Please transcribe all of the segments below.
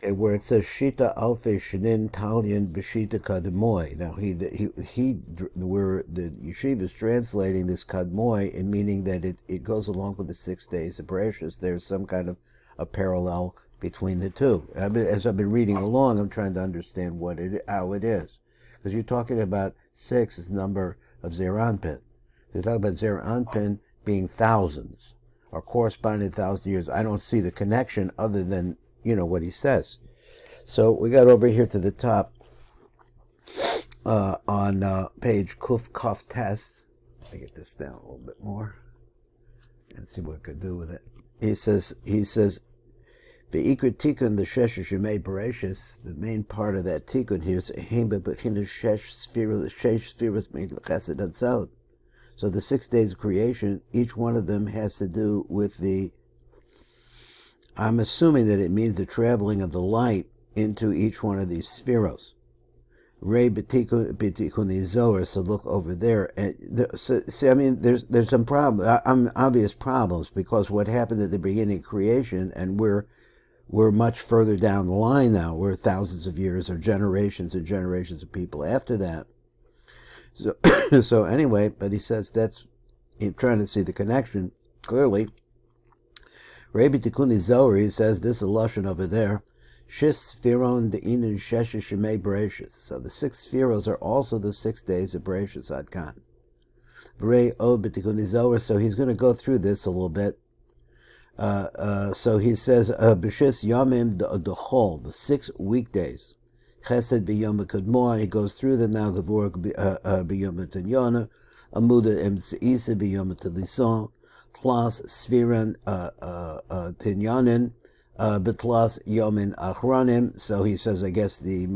Okay, where it says Shita Alfe Shinin Talian B'Shita Kadmoy. Now where the yeshiva is translating this Kadmoy and meaning that it goes along with the 6 days of Bereshis. There's some kind of a parallel between the two. As I've been reading along, I'm trying to understand how it is, because you're talking about 6 is the number of Zeir Anpin. You're talking about Zeir Anpin being thousands, or corresponding to 1,000 years. I don't see the connection other than what he says. So we got over here to the top on page Kuf Kaf Tes. I get this down a little bit more and see what I could do with it. He says the Ikra Tikkun, the Shesh Shemei Bereshis, the main part of that Tikkun here is Hemba B'Chinush Shesh Sfiras Made L'Chesed Atzot. So the 6 days of creation, each one of them has to do with I'm assuming that it means the traveling of the light into each one of these spheros. Rei B'Tikkun Zohar, so look over there. And there's some obvious problems, because what happened at the beginning of creation, and we're much further down the line now. We're thousands of years or generations and generations of people after that. So anyway, but he says he's trying to see the connection clearly. Rabbi Tikkun Zohar, he says this is a lashon over there. Shis Sfiron De'inin Shesha Shemei Bereshis. So the 6 spheros are also the 6 days of Bereshis Adkan. B'rei Od B'Tikkun Zohar. So he's going to go through this a little bit. So he says B'Shis Yamim D'Chol, the 6 weekdays. Chesed B'Yom Kadmor. He goes through the now Gavur B'Yom Tanyana, Amuda Emtzeisa B'Yom Telison. Tlas Sfiran Tinyanin, Betlas Yomin Achronim. So he says, I guess he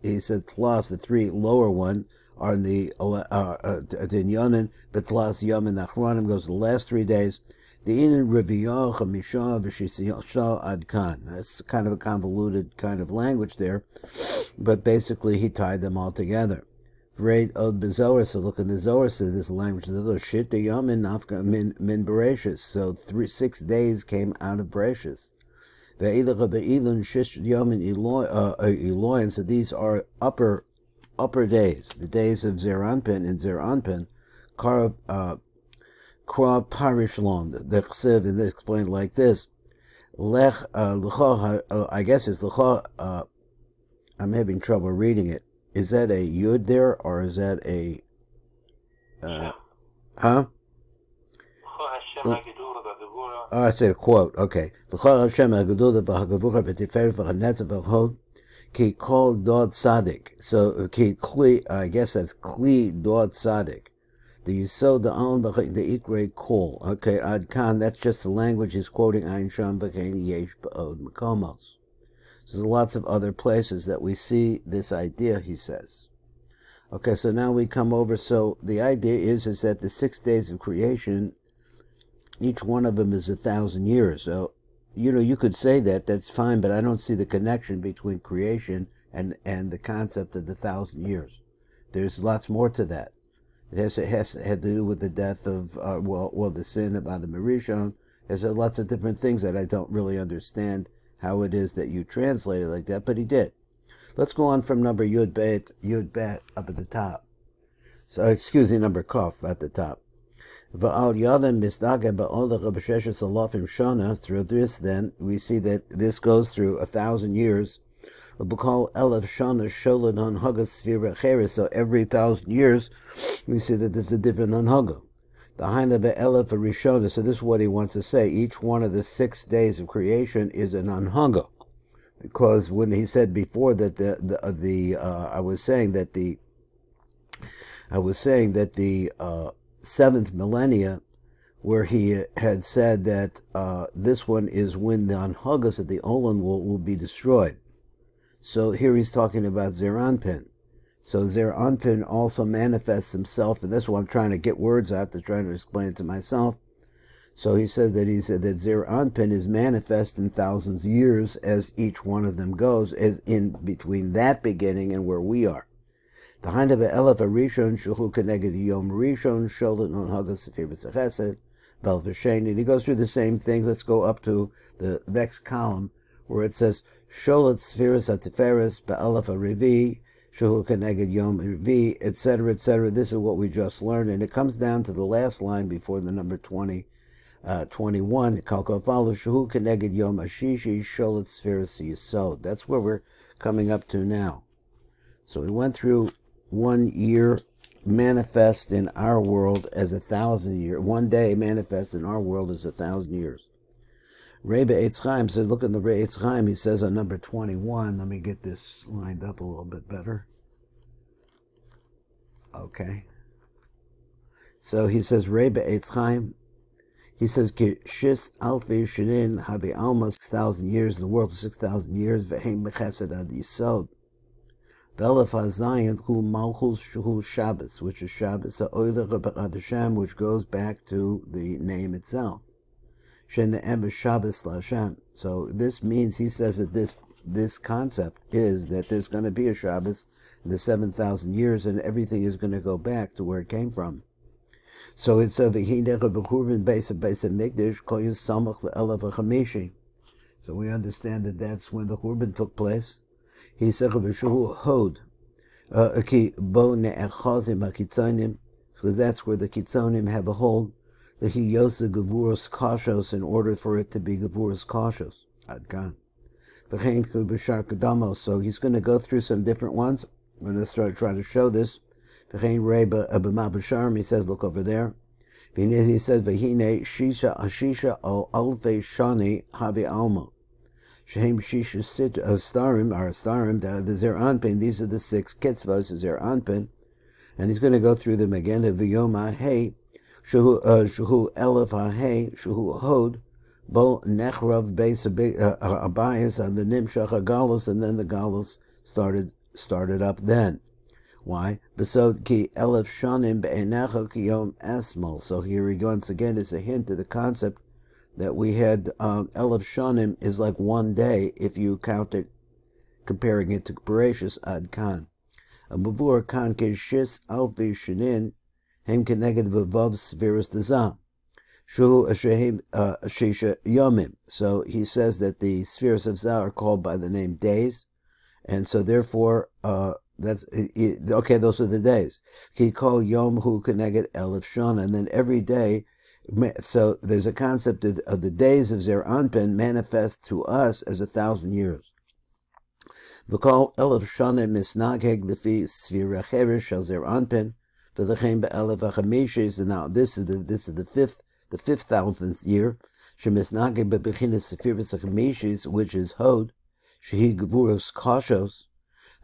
said Tlas, the 3 lower one, are the Tinyanin, Betlas Yomin Achronim goes to the last 3 days. The Inin Riviyah Chamisha V'Shisha Adkan. That's kind of a convoluted kind of language there, but basically he tied them all together. Vreit Od B'Zohar, so look in the Zohar, says this language, Shit Yamin Nafka Min Bereshis. So 6 days came out of Bereshis. Ve'ilach Be'ilun Shish Yamin Eloin, so these are upper days, the days of Zeir Anpin and Zeir Anpin. Kra Parishlon, the Chsiv, and they explained like this. Lech, I guess it's Lecha, I'm having trouble reading it. Is that a yud there, or is that a, huh? Oh, I said a quote, okay. Ki kol dod sadik. So, ki kli, I guess that's kli dod sadik. The yisod the on the ikre kol. Okay, adkan, that's just the language he's quoting, Ein Sham B'Kein Yesh B'Od Makomos. There's lots of other places that we see this idea, he says. Okay, so now we come over. So the idea is that the 6 days of creation, each one of them is 1,000 years. So, you could say that's fine, but I don't see the connection between creation and the concept of the 1,000 years. There's lots more to that. It has to do with the death of, the sin of Adam Rishon. There's lots of different things that I don't really understand how it is that you translate it like that, but he did. Let's go on from number Yud Bet up at the top. So, excuse me, number Kaf at the top. V'al Yadam Misdage Ba'olach B'Sheshes Alafim Shana. Through this, then, we see that this goes through 1,000 years. L'Bukal Elef Shana Sholad on Hagas Sfira Cheres. So every 1,000 years, we see that there's a different Anhaga. The Haina Be'elef Rishona. So this is what he wants to say. Each one of the 6 days of creation is an Anhaga. Because when he said before that I was saying that the 7th millennia, where he had said that this one is when the Anhagas of the Olam will be destroyed. So here he's talking about Zeir Anpin. So Zeir Anpin also manifests himself, and that's why I'm trying to get words out to try to explain it to myself. So he said that Zeir Anpin is manifest in thousands of years as each one of them goes, as in between that beginning and where we are. The Haina Be'elef Rishon Shuhu Keneged Yom Rishon Sholat on Hagas Sefirus Chesed Bel V'Sheni. And he goes through the same things. Let's go up to the next column where it says, Sholat Sfiras Atiferes Ba'alaf Revi, Shehu Keneged Yom Revi, etc., etc. This is what we just learned, and it comes down to the last line before the number 21. Kalkofalo Shehu Keneged Yom Ashishi Sholat Sfiras Yisod. That's where we're coming up to now. So we went through 1 year manifest in our world as 1,000 years. 1 day manifest in our world as 1,000 years. Rebbe Eitz Chaim says, look at the Rebbe Eitz Chaim, he says on number 21, let me get this lined up a little bit better. Okay. So he says, Rebbe Eitz Chaim, he says, Ki shis alfi shinin habi alma 6,000 years, the world is 6,000 years, ve'hem mechesed ad yisod. Ve'elef hazayin hu malchus shu Shabbos, which is Shabbos ha'oilech b'chad Hashem, which goes back to the name itself. Shene'em Shabbos l'Hashem. So this means, he says that this concept is that there's going to be a Shabbos in the 7,000 years, and everything is going to go back to where it came from. So it's a v'hinech b'churban beis hamikdash kol yisamach le'elav ha'chamishi. So we understand that that's when the Churban took place. He said v'shuhu hod ki bo ne'echazim ha'kitzonim, because that's where the kitzonim have a hold. The hiyosa gevuros kashos, in order for it to be gevuros kashos. Adkan. V'chein chu b'shar kadamos. So he's going to go through some different ones. I'm going to try to show this. V'chein reba abema b'sharm. He says, look over there. He says, v'hine shisha al alfei shani havi alma. Shehem shisha sit starim are starim. The zer anpin. These are the 6 kitzvos. Zer anpin, and he's going to go through them again. V'yoma hey. Shuhu elef ha'hei, shuhu hod, bo nechrav beis abayis and the nimshach galus, and then the galus started up then. Why? Besod ki elef shanim be'enecha ki yom esmal. So here he once again is a hint to the concept that we had elef shanim is like 1 day if you count it, comparing it to Bereshis ad kan. A mavur kan keshis alfi shinin. Hem keneged v'vav sfiras d'zam. Shu shehem shisha yomim. So he says that the spheres of Zah are called by the name days, and so therefore that's okay. Those are the days. He called yom hu keneged elef shana, and then every day. So there's a concept of the days of Zer Anpin manifest to us as 1,000 years. V'kol elef shana misnageg lefi sfira cherish shel Zer Anpin. And now this is the 5,000th year. Which is Hod, Shehi Gevurus Kashos,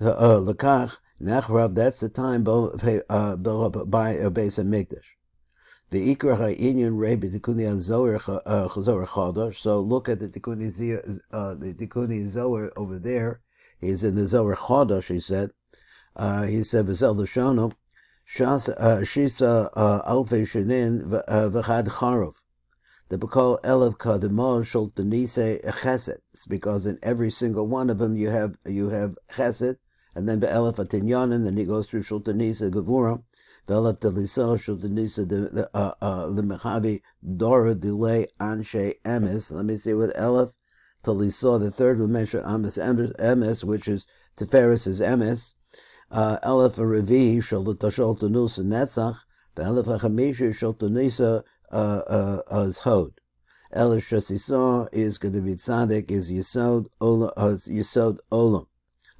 Lakach, Nachrav, that's the time by Beis HaMikdash. The Ikra HaInyan Rebbe Tikkun Zohar Chodosh. So look at the Tikkun Zohar over there. He's in the Zohar Chodosh, he said. He said, V'zel Lashono, Shisa alfei shenin v'chad charov. The Bekol Elef Kademo Shol Denise Chesed. It's because in every single one of them you have Chesed, and then Be'elef Atinyanim, then he goes through Shol Denise Gevura, Be'elef Delisah Shol Denise L'Mechavi Dora Delay Anshe Emes. Let me see with Elef Delisah. The third will mention Emes, which is Tiferes is Emes. Elef Revi Shol Tenus Netzach, Elef Hachamishi Shol Tenisa as Hod. Elef Shasisa is going to be Tzaddik, is Yisod Olam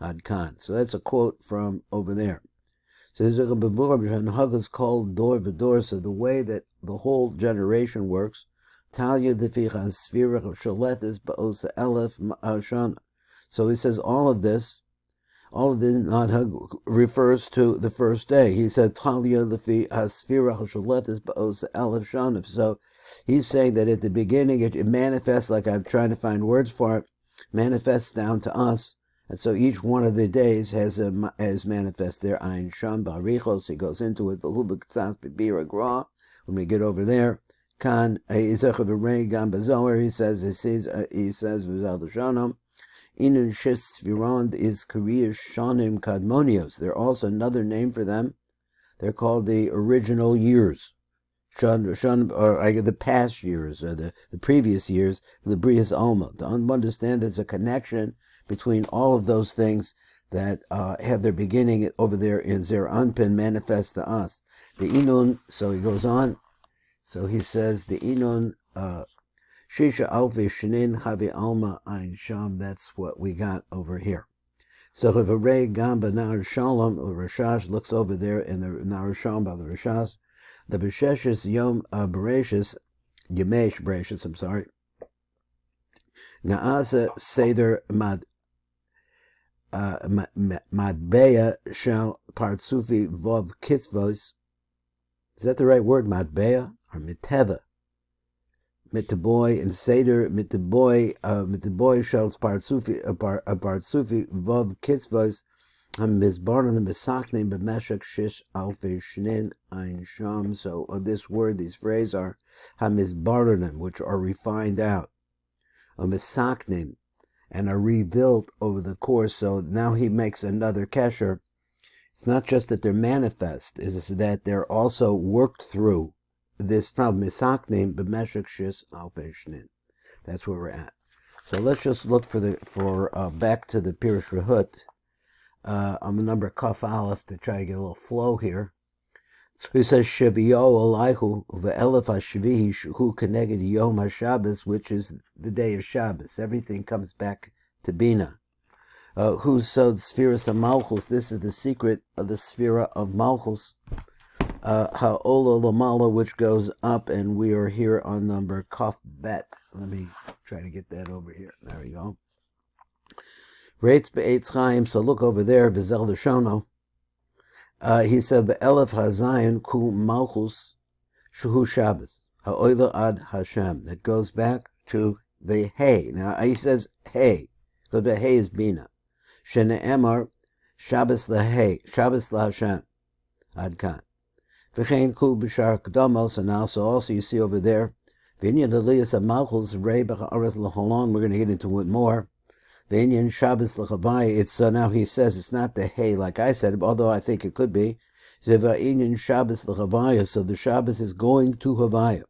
Ad Kan. So that's a quote from over there. So there's a Hag is called Dor V'Dor. So the way that the whole generation works, Talia Deficha Sfira Sholetis Ba'osa Elef Shana. So he says all of this refers to the first day. He said, Talia Lefi Hasfira Hasholetis Ba'osa Elef Shana. So he's saying that at the beginning it manifests, like I'm trying to find words for it, manifests down to us. And so each one of the days has manifest there. Ayin Sham Barichos, he goes into it. When we get over there, Kan Izach Gam Bazoar, he says V'zal Shanam. Inun Shis Svirond is Korea Shanim Kadmonios. They're also another name for them. They're called the original years. or the past years, or the previous years, the Brias Alma. To understand there's a connection between all of those things that have their beginning over there in Zer Anpin manifest to us. The Inun, so he goes on, so he says, the Inun, Shisha Alfi Shinin Havi Alma Ein Sham, that's what we got over here. So if a Ray Gamba Nar Shalom, the Rashash looks over there in the Nar Shalom by the Rashash, the Besheshes Yom Bereshis, Yemesh Bereshis, I'm sorry. Naasa Seder Madbeya Shal Partsufi Vov Kitzvos. Is that the right word, Madbeya? Or Miteva? Mitaboy and Seder, Mitaboy Shal Partsufi Vov Kitzvos. Mizbarn and Misaknim b'meshach shish alfei shnin ein sham. So this word, these phrases are hamizbarnim, which are refined out, misaknim, and are rebuilt over the course. So now he makes another kesher. It's not just that they're manifest; it's that they're also worked through this problem. Misaknim b'meshach shish alfei shnin. That's where we're at. So let's just look for back to the Pirush Rehut. On the number Kaf Aleph to try to get a little flow here. So he says, Shevio Alaihu ve'elef hashvihi shu keneged Yom HaShabbos, which is the day of Shabbos. Everything comes back to Bina. Who sewed Sfiras HaMalchus? This is the secret of the Sfira of Malchus. Ha'ola Lamala, which goes up, and we are here on number Kaf Bet. Let me try to get that over here. There we go. Rates be'etz chaim, so look over there, v'zel l'shono. He said, be'elef hazayin ku malchus shuhu Shabbos, ha'oila ad Hashem. That goes back to the hay. Now, he says hay, because the hay is bina. Shene emar, Shabbos lahay, Shabbos laHashem, ad kan. V'chein ku b'shar k'domos, and also you see over there, v'inyan aliyas ha'malchus, rei b'cha'aretz l'chalon, we're going to get into it more. V'inyan Shabbos l'chavaya, it's now he says it's not the hay like I said, although I think it could be. V'inyan Shabbos l'chavaya, so the Shabbos is going to Havaya.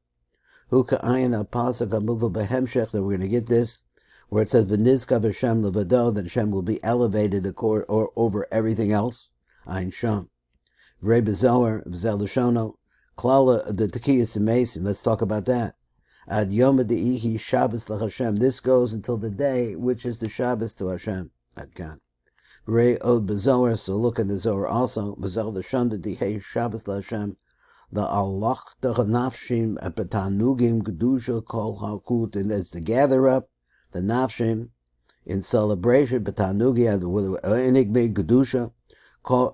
Hu ka'ayin ha'pasuk ha'muva b'hemshech, that we're going to get this, where it says v'nizkav Hashem levado, that Hashem will be elevated or over everything else. Ein sham. V'rei b'zohar v'zel l'shono klala the tekiyas emesim. Let's talk about that. Ad Yom De'ihi Shabbos LaHashem. This goes until the day which is the Shabbos to Hashem. Ad kan. Rei Od B'Zohar. So look at the Zohar also. B'Zel L'Shon De'ihi Shabbos LaHashem. The Allah Nafshim Epetanugim Kedusha Kol Hakut. And as to gather up the Nafshim in celebration. Betanugi the Enigme Kedusha. Kol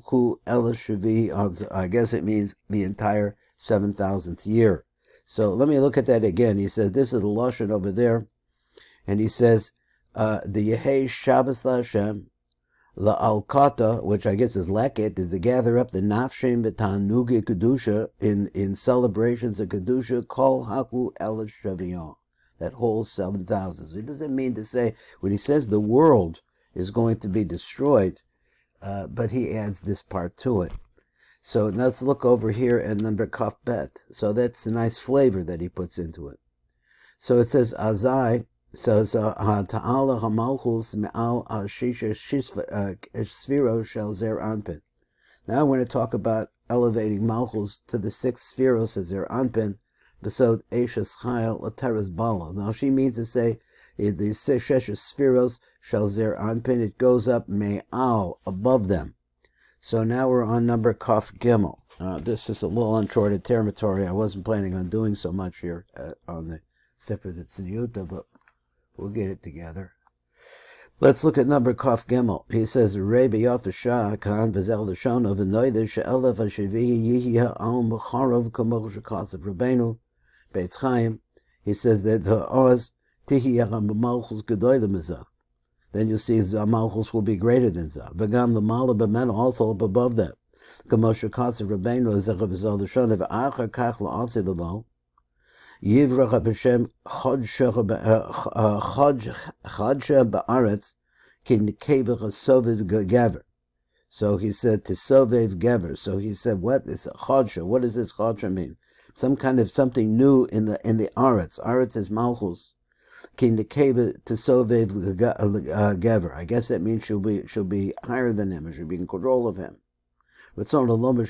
Ku Elashavi. I guess it means the entire 7,000th year. So let me look at that again. He says, this is the Lashon over there. And he says, the Yehei Shabbos LaHashem, La'alkata, which I guess is Leket, is to gather up the Nafshim B'Tanugi Kedusha in celebrations of Kedusha, Kol Haku El Shavion, that whole 7,000. So it doesn't mean to say, when he says the world is going to be destroyed, but he adds this part to it. So let's look over here at number Kaf Bet. So that's a nice flavor that he puts into it. So it says Azai, says Ta'ala Hamalchus Me'al Shisha Sfiro Shel Zer Anpin. Now we're going to talk about elevating Malchus to the 6 Spheros of Zer Anpin, Besod Eishes Chayil Lateres Bala. Now she means to say the 6 Spheros Shel Zer Anpin, it goes up Me'al, above them. So now we're on number Kaf Gimel. This is a little uncharted territory. I wasn't planning on doing so much here on the Sifra D'tzniuta, but we'll get it together. Let's look at number Kaf Gimel. He says, Rei b'yaf shah kan v'zel l'shona v'noyder she'elef ha'shevihi yihi ha'al m'charav k'mol shekasav Rabbeinu Beitz Chaim. He says that the Oz tihi yacham b'malchus gedoylem izah. Then you see Malchus will be greater than Zah. V'gam the Mala b'men also up above that. K'moshe Kasav Rabbeinu Zechav Zah L'Shon V'achar Kach L'Asi L'Vo Yivrach Hashem Chodsha Ba'aretz Kin Kevach Sovid Gaver. So he said, Tisovev Gever. So he said, what? It's a chodsha. What does this chodsha mean? Some kind of something new in the Aretz. Aretz is Malchus. King the cave Tisovev Gever. I guess that means she'll be higher than him, or she'll be in control of him. That's what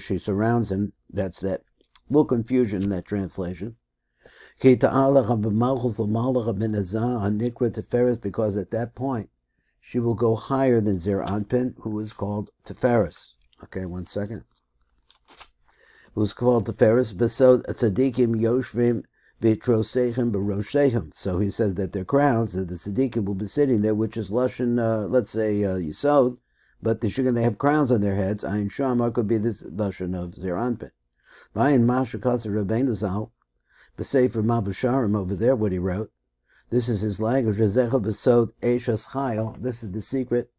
she surrounds him. That's that little confusion in that translation. Because at that point she will go higher than Zer Anpin, who is called Tiferes. Okay, 1 second. Who's called Tiferes, Besod Tzadikim Yoshvim Vitrosechem Baroshechem. So he says that their crowns, that the Tzadikim will be sitting there, which is Lashon, let's say Yisod, but they're going to have crowns on their heads. Ayin Shamar could be this Lashon of Zer Anpin. Ayin Mashakasa Rabbeinu Zal, B'Sefer Mabusharim over there, what he wrote. This is his language. This is the secret.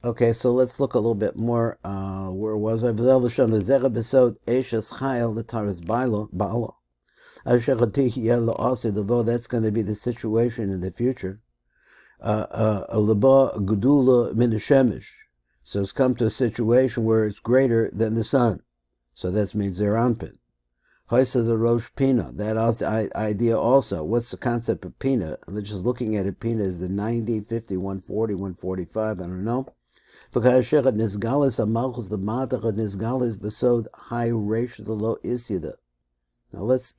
Okay, so let's look a little bit more. Where was I? That's going to be the situation in the future. So it's come to a situation where it's greater than the sun. So that means Zer Anpin. Haisa the Rosh Pina. That idea also. What's the concept of Pina? Just looking at it, Pina is the 90, 50, 140, 145. I don't know. Now let's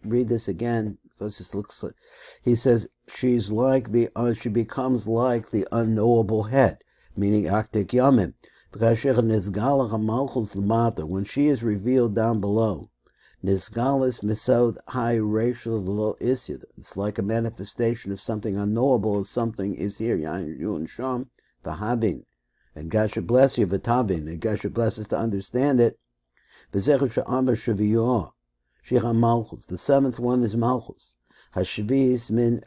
read this again, because this looks like, he says she becomes like the unknowable head, meaning Aktik Yamim. When she is revealed down below, it's like a manifestation of something unknowable, something is here. And God should bless you, v'tavin, and God should bless us to understand it. The seventh one is Malchus. Hashvi's min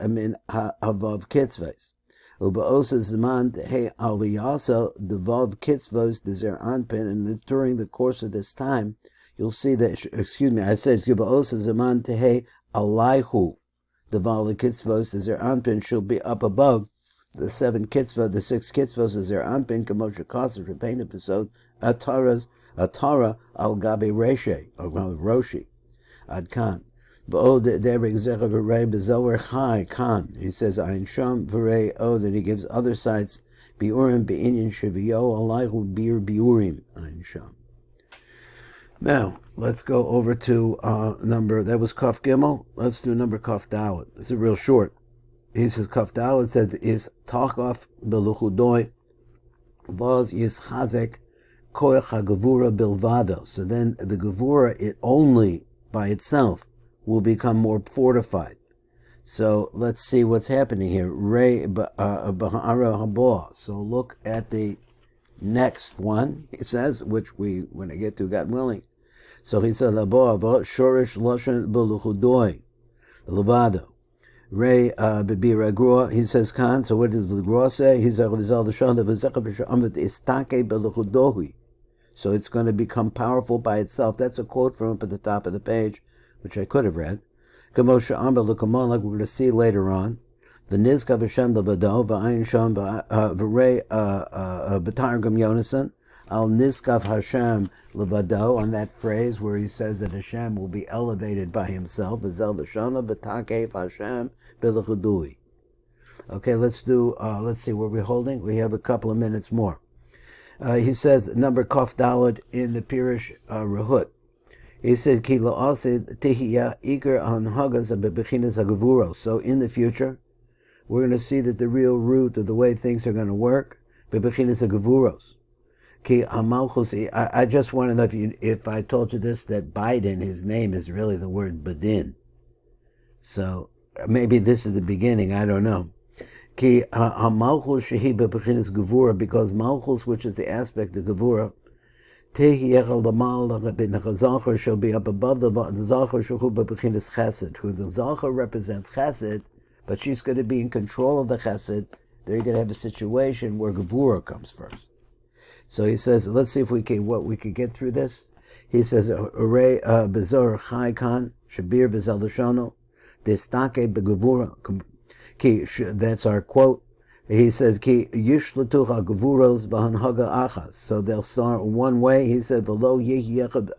havav kitzvos. Ubaosa zman he aliyasa devav kitzvos dezer anpin. And during the course of this time, you'll see that. Excuse me, I said ubaosa zman tehe alayhu devav kitzvos dezer anpin. She'll be up above the 6 kitzvos is their anpin kamosha kasser for pain episode atara al gabe reshe or roshi adkan v'od derek zecher v'rei bezower chai kan. He says ayin sham v'rei od, and he gives other sites biurim be'inyan shivio alayhu bir biurim ayin sham. Now let's go over to number, that was Kaf Gimel. Let's do number Kaf Dalet. It's a real short. He says, Kaf Dalet said, is Takaf beluchudoi vaz yischazek koach hagavura bilvado. So then the gavura, it only by itself will become more fortified. So let's see what's happening here. Rei b'ha'ara haba. So look at the next one. He says, which we, when I get to, God willing. So he said, labo avot shorish loshen beluchudoi levado. Ray Bibira Grua, he says Khan. So what does the Grua say? He says so it's going to become powerful by itself. That's a quote from up at the top of the page, which I could have read. Kamosha Amba Lukamon, like we're going to see later on. The Nizka Vashem Levado, Va'ayin Sham V'rei B'targum Yonason, Al Nizkav Hashem Levado, on that phrase where he says that Hashem will be elevated by himself. V'zel Lashona V'takev Hashem B'lechudui. Okay, let's see, where we're holding. We have a couple of minutes more. He says, number Kaf Daled in the Pirish Rahut. He said, Ki La'asid Tihiya Iker Anhagas Bebechinas Hagavuro. So in the future, we're going to see that the real root of the way things are going to work, Bebechinas Hagavuros. Ki Amalchus. I just want to know if I told you this, that Biden, his name is really the word Badin. So maybe this is the beginning, I don't know. Ki Malchus Shehi Bebechinas Gavura, because Malchus, which is the aspect of Gavura, The Zachar shall be up above the Zachar Shehu B'Bechinas Chesed, who the Zachar represents Chesed, but she's going to be in control of the Chesed. They're going to have a situation where Gevura comes first. So he says, let's see if we could get through this. He says, Arei Bezor Chai Khan, Shabir V'Zaloshono, Destake Begevura. That's our quote. He says, Ki Yishlatu HaGevuros B'Hanhaga Achas. So they'll start one way. He said, V'lo Yechad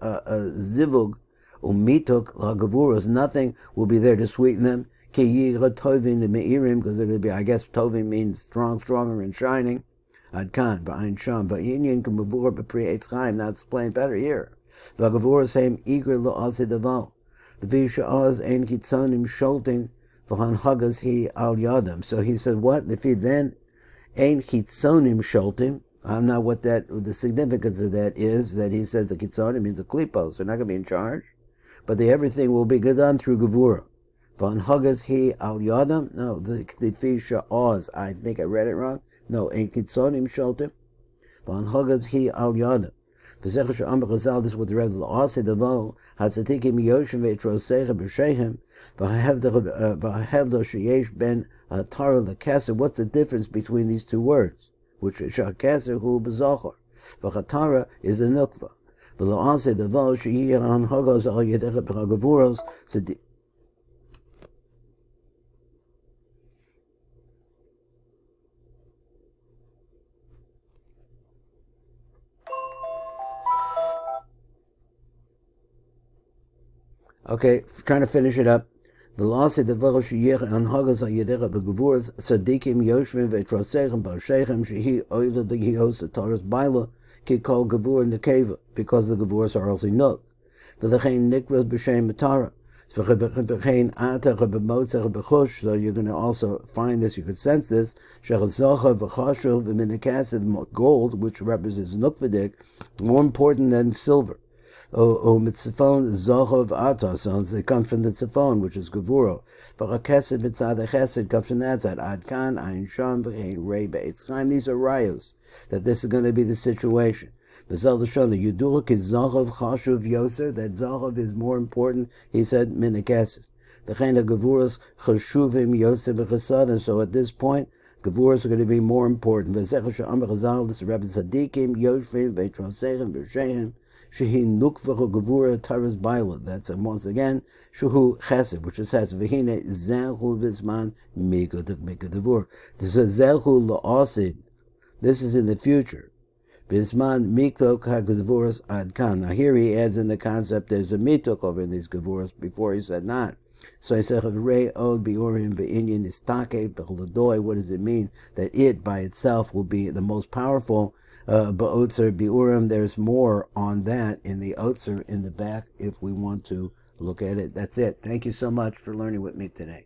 Zivug Umituk HaGevuros. Nothing will be there to sweeten them. Ki Yira Tovin the Meirim, because they're going to be, I guess, Tovin means strong, stronger, and shining. Adkan, Ba'ain Sham, Ba'inyan K'Mavur B'Pri Eitz Chaim. Now it's explained better here. V'Gevuros Heim Igr Lo'asi Deval. The V'Sha'az Ein Kitzonim Sholtin V'Hanhagas Hi Al Yadam. So he said, what? If he then Ein Kitzonim Sholtim, I don't know what the significance of that is, that he says the Kitzonim means the Klipos. They're not going to be in charge, but everything will be done through Gevura. V'Hanhagas Hi Al Yadam. No, the V'Sha'az. I think I read it wrong. No, Ein Kitzonim Sholtim. V'Hanhagas Hi Al Yadam. This is what the Rebbe L'Ase Devo Hatzatikim Yoshim Ve'Trosecha B'Shehem V'Hevdo Sheyesh Ben Tara L'Keser. What's the difference between these two words? Which is Shakeser Hu B'Zochor. V'Chatara is a Nukva. V'L'Ase Devo Sheyir Hanhagos Al Yedecha B'Chagevuros. Okay, trying to finish it up. Velasi the Veroshiyech and Hagas Yedera Begavurs, Sadikim Yoshvin Vetrosechem Bashechem Shehi Oila the Hios the Taurus Baila, Ki called Gavur in the cave, because the Gavurs are also Nuk. Velachain Nikvas B'Shem Matara. So you're going to also find this, you could sense this. Gold, which represents Nukvadik, more important than silver. Mitzvon Zohov Atos, they come from the Tzifon, which is Gevuro. Chesed Mitzad Chesed comes from that side. Adkan, Ayin Sham, V'chein Rei Be'etz Chaim. These are rayos that this is going to be the situation. V'zel L'shona Yuduruk is Zohov Chashuv Yoser. That Zohov is more important. He said Min Chesed. V'chein Gevuros Chashuvim Yoser B'Chesadim. So at this point, Gevuros are going to be more important. V'zechah Sha'amar Chazal. This is Rebbe Tzadikim Yoshvim Ve'Trosechem B'Shehem. Shehi nukvachu gevura taras baila. That's once again shuhu chesed, which is chesed. V'hine zehu bisman mika devur. This is zehu la'asid. This is in the future. Bisman mikto k'gevuras adkan. Now here he adds in the concept there's a mituk over in these gevuras. Before he said not. So he said rei od biurim be'inyan istake b'chladoi. What does it mean? That it by itself will be the most powerful. Ba'otzer bi'urim, there's more on that in the Otzer in the back if we want to look at it. That's it. Thank you so much for learning with me today.